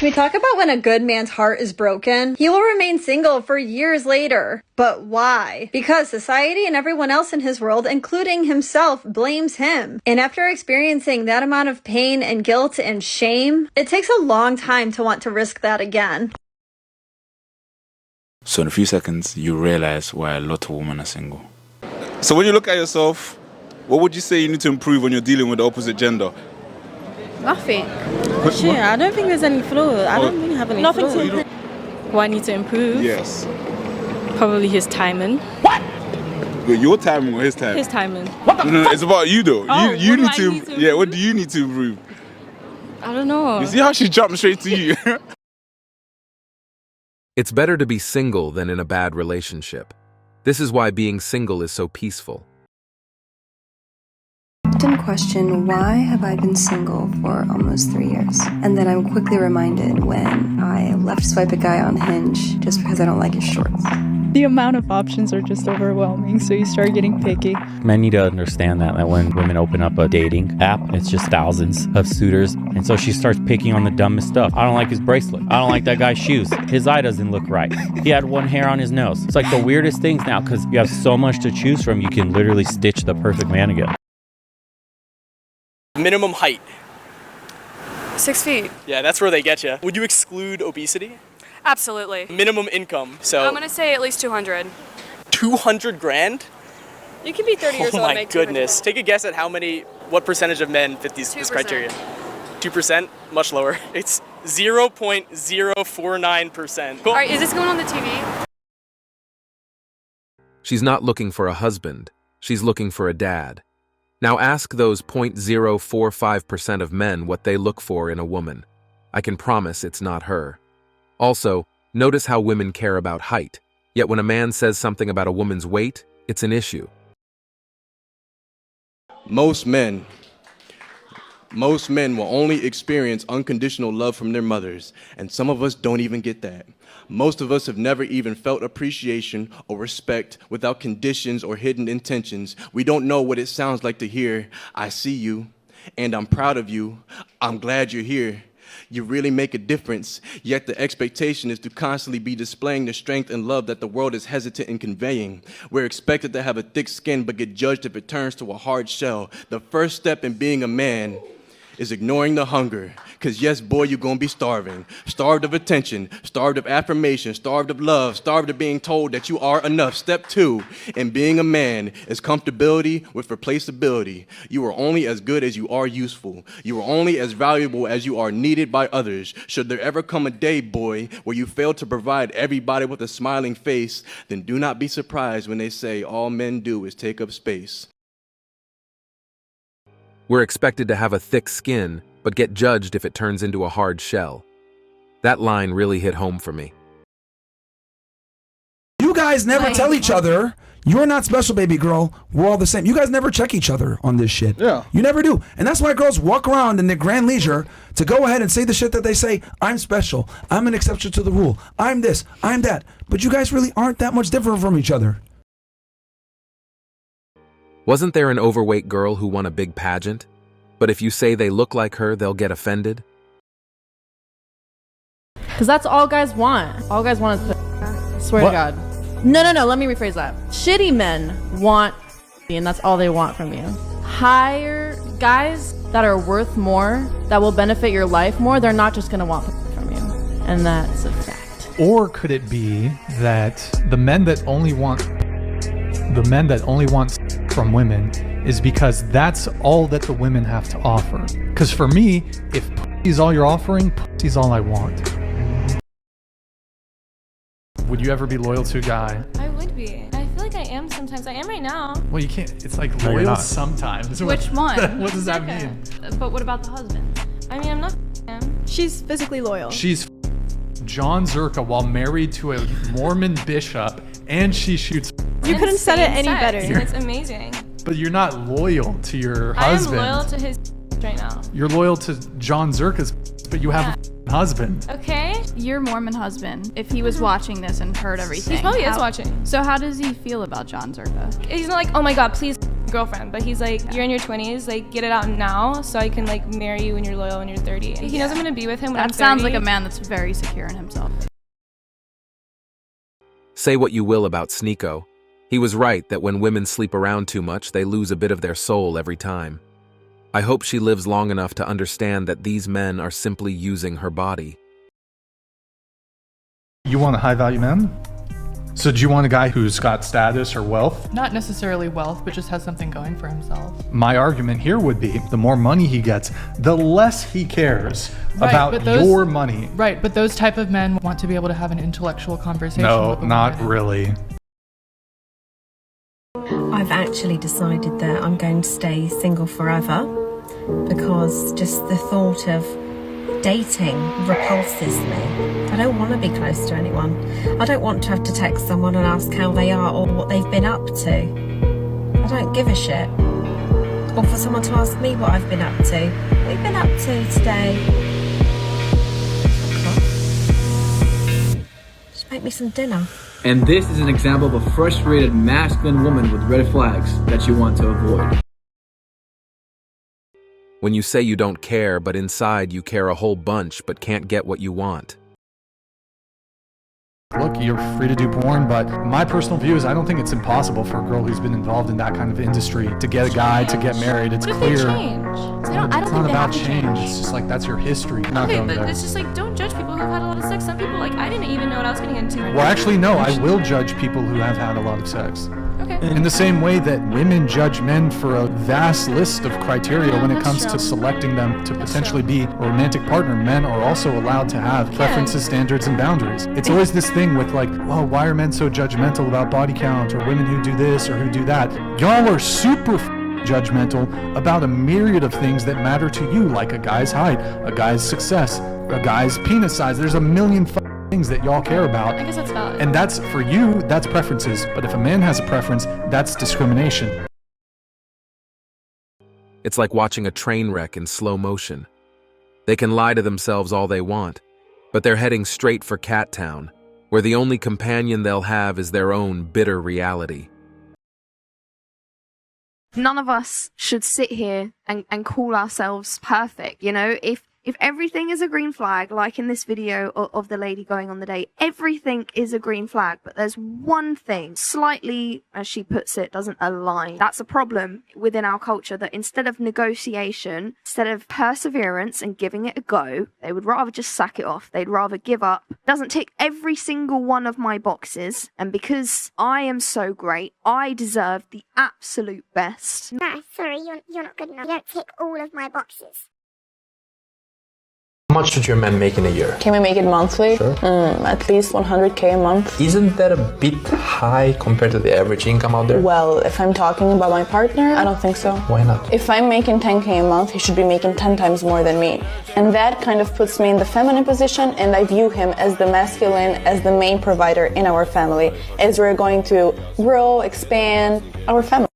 Can we talk about when a good man's heart is broken? He will remain single for years later. But why? Because society and everyone else in his world, including himself, blames him. And after experiencing that amount of pain and guilt and shame, it takes a long time to want to risk that again. So in a few seconds, you realize why a lot of women are single. So when you look at yourself, what would you say you need to improve when you're dealing with the opposite gender? Nothing. Shit, I don't think there's any flaws. I don't really have any flaws. Nothing to what I need to improve? Yes. Probably his timing. What? Your timing or his timing? His timing. No, it's about you though. Oh, you what need do I to. need to Yeah, what improve? do you need to improve? I don't know. You see how she jumped straight to you? It's better to be single than in a bad relationship. This is why being single is so peaceful. I often question, why have I been single for almost 3 years? And then I'm quickly reminded when I left swipe a guy on Hinge just because I don't like his shorts. The amount of options are just overwhelming, so you start getting picky. Men need to understand that when women open up a dating app, it's just thousands of suitors. And so she starts picking on the dumbest stuff. I don't like his bracelet. I don't like that guy's shoes. His eye doesn't look right. He had one hair on his nose. It's like the weirdest things now because you have so much to choose from. You can literally stitch the perfect man together. Minimum height. 6 feet. Yeah, that's where they get you. Would you exclude obesity? Absolutely. Minimum income. So I'm gonna say at least 200. 200 grand? You can be 30 years Oh old and my make 200. goodness. Take a guess at what percentage of men fit this 2%. criteria? 2%? Much lower. It's 0.049%. All right, is this going on the TV? She's not looking for a husband. She's looking for a dad. Now ask those 0.045% of men what they look for in a woman. I can promise it's not her. Also, notice how women care about height, yet when a man says something about a woman's weight, it's an issue. Most men will only experience unconditional love from their mothers, and some of us don't even get that. Most of us have never even felt appreciation or respect without conditions or hidden intentions. We don't know what it sounds like to hear, "I see you, and I'm proud of you. I'm glad you're here. You really make a difference," yet the expectation is to constantly be displaying the strength and love that the world is hesitant in conveying. We're expected to have a thick skin but get judged if it turns to a hard shell. The first step in being a man is ignoring the hunger. Because yes, boy, you're going to be starving. Starved of attention, starved of affirmation, starved of love, starved of being told that you are enough. Step 2 in being a man is comfortability with replaceability. You are only as good as you are useful. You are only as valuable as you are needed by others. Should there ever come a day, boy, where you fail to provide everybody with a smiling face, then do not be surprised when they say all men do is take up space. We're expected to have a thick skin, but get judged if it turns into a hard shell. That line really hit home for me. You guys never tell each other, "You're not special, baby girl. We're all the same." You guys never check each other on this shit. Yeah. You never do. And that's why girls walk around in their grand leisure to go ahead and say the shit that they say. "I'm special. I'm an exception to the rule. I'm this. I'm that." But you guys really aren't that much different from each other. Wasn't there an overweight girl who won a big pageant? But if you say they look like her, they'll get offended? Because that's all guys want. All guys want is I swear to God. No, let me rephrase that. Shitty men want and that's all they want from you. Hire guys that are worth more, that will benefit your life more, they're not just going to want from you. And that's a fact. Or could it be that the men that only want from women is because that's all that the women have to offer? Because for me, if is all you're offering, is all I want. Would you ever be loyal to a guy? I would be. I feel like I am sometimes. I am right now. Well, you can't. It's like No, you're loyal not. sometimes. Which one? What does that mean? But what about the husband? I mean, I'm not him. She's physically loyal. She's John Zerka while married to a Mormon bishop, and she shoots. You couldn't said it any Same better. sex. It's amazing. But you're not loyal to your I am husband. loyal to his right now. You're loyal to John Zerka's, but you have a husband. Okay. Your Mormon husband, if he was watching this and heard everything. He probably is watching. So how does he feel about John Zerka? He's not like, oh my God, please girlfriend, but he's like, you're in your 20s, like get it out now so I can like marry you when you're loyal when you're 30. He knows I'm gonna be with him when I'm 30. That sounds like a man that's very secure in himself. Say what you will about Sneeko. He was right that when women sleep around too much, they lose a bit of their soul every time. I hope she lives long enough to understand that these men are simply using her body. You want a high-value man? So do you want a guy who's got status or wealth? Not necessarily wealth, but just has something going for himself. My argument here would be the more money he gets, the less he cares Right, about but those- your money. Right, but those type of men want to be able to have an intellectual conversation No, with a not woman. really. I've actually decided that I'm going to stay single forever because just the thought of dating repulses me. I don't want to be close to anyone. I don't want to have to text someone and ask how they are or what they've been up to. I don't give a shit. Or for someone to ask me what I've been up to. What have you been up to today? Just make me some dinner. And this is an example of a frustrated masculine woman with red flags that you want to avoid. When you say you don't care, but inside you care a whole bunch but can't get what you want. Look, you're free to do porn, but my personal view is I don't think it's impossible for a girl who's been involved in that kind of industry to get a guy, to get married. It's What if clear. they change? So I don't It's think not they about have to change. It's just like that's your history. Not Okay, going but there. it's just like, don't judge people who've had a lot of sex. Some people, like, I didn't even know what I was getting into. Well, actually, no, I will judge people who have had a lot of sex. Okay. In the same way that women judge men for a vast list of criteria when it that's comes true. to selecting them to potentially be a romantic partner, men are also allowed to have preferences, standards, and boundaries. It's always this thing with like, oh, why are men so judgmental about body count or women who do this or who do that? Y'all are super judgmental about a myriad of things that matter to you, like a guy's height, a guy's success, a guy's penis size. There's a million things that y'all care about. I guess that's valid. And that's, for you, that's preferences. But if a man has a preference, that's discrimination. It's like watching a train wreck in slow motion. They can lie to themselves all they want, but they're heading straight for Cat Town, where the only companion they'll have is their own bitter reality. None of us should sit here and call ourselves perfect. You know, if everything is a green flag, like in this video of the lady going on the date, everything is a green flag, but there's one thing slightly, as she puts it, doesn't align. That's a problem within our culture, that instead of negotiation, instead of perseverance and giving it a go, they would rather just sack it off. They'd rather give up. Doesn't tick every single one of my boxes, and because I am so great, I deserve the absolute best. No, sorry, you're not good enough. You don't tick all of my boxes. How much should your man make in a year? Can we make it monthly? Sure. At least 100k a month. Isn't that a bit high compared to the average income out there? Well, if I'm talking about my partner, I don't think so. Why not? If I'm making 10k a month, he should be making 10 times more than me. And that kind of puts me in the feminine position, and I view him as the masculine, as the main provider in our family, as we're going to grow, expand our family.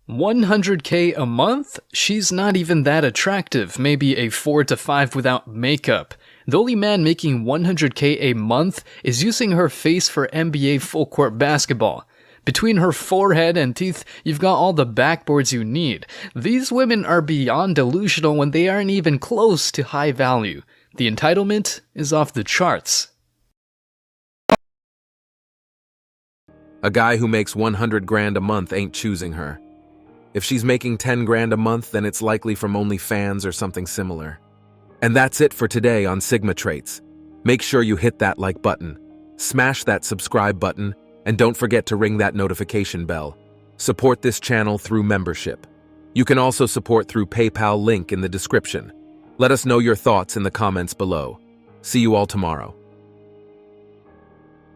100k a month? She's not even that attractive, maybe a 4 to 5 without makeup. The only man making 100k a month is using her face for NBA full court basketball. Between her forehead and teeth, you've got all the backboards you need. These women are beyond delusional when they aren't even close to high value. The entitlement is off the charts. A guy who makes 100 grand a month ain't choosing her. If she's making 10 grand a month, then it's likely from OnlyFans or something similar. And that's it for today on Sigma Traits. Make sure you hit that like button, smash that subscribe button, and don't forget to ring that notification bell. Support this channel through membership. You can also support through PayPal, link in the description. Let us know your thoughts in the comments below. See you all tomorrow.